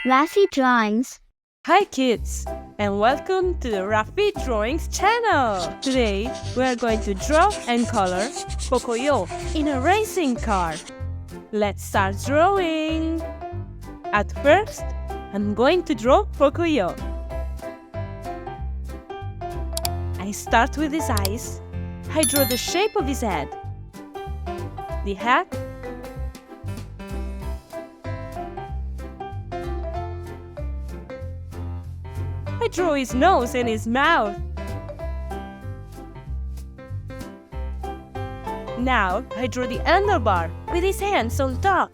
Raffy Drawings. Hi kids, and welcome to the Raffy Drawings channel! Today, we are going to draw and color Pocoyó in a racing car. Let's start drawing! At first, I'm going to draw Pocoyó. I start with his eyes. I draw the shape of his head, the hat, I draw his nose and his mouth. Now I draw the handlebar with his hands on top.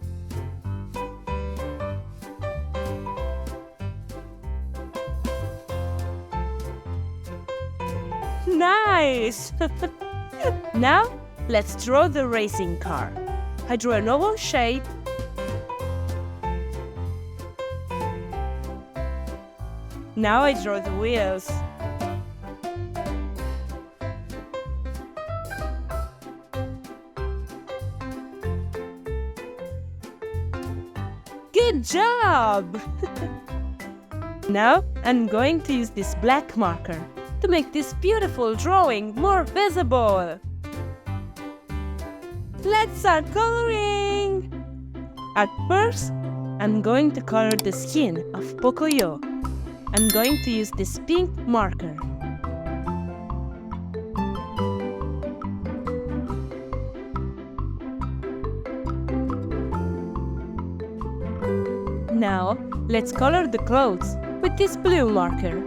Nice! Now let's draw the racing car. I draw an oval shape. Now I draw the wheels. Good job! Now I'm going to use this black marker to make this beautiful drawing more visible. Let's start coloring! At first, I'm going to color the skin of Pocoyó. I'm going to use this pink marker. Now, let's color the clothes with this blue marker.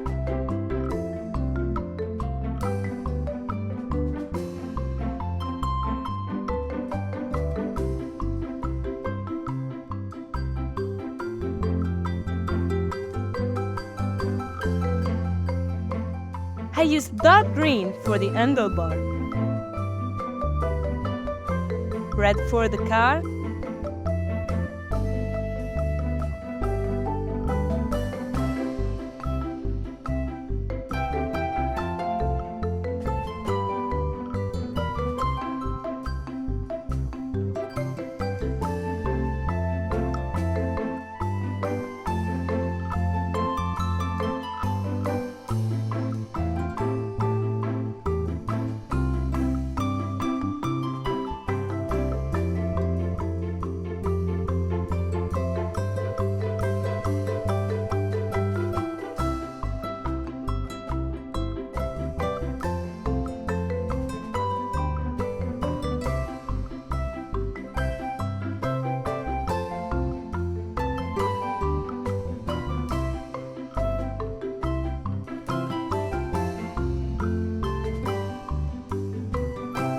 I use dark green for the handlebar, red for the car,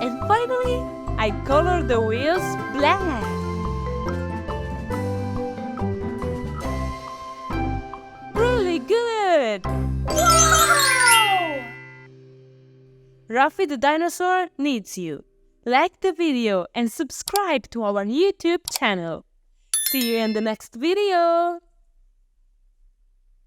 and finally, I color the wheels black. Really good! Wow! Raffy the dinosaur needs you. Like the video and subscribe to our YouTube channel. See you in the next video!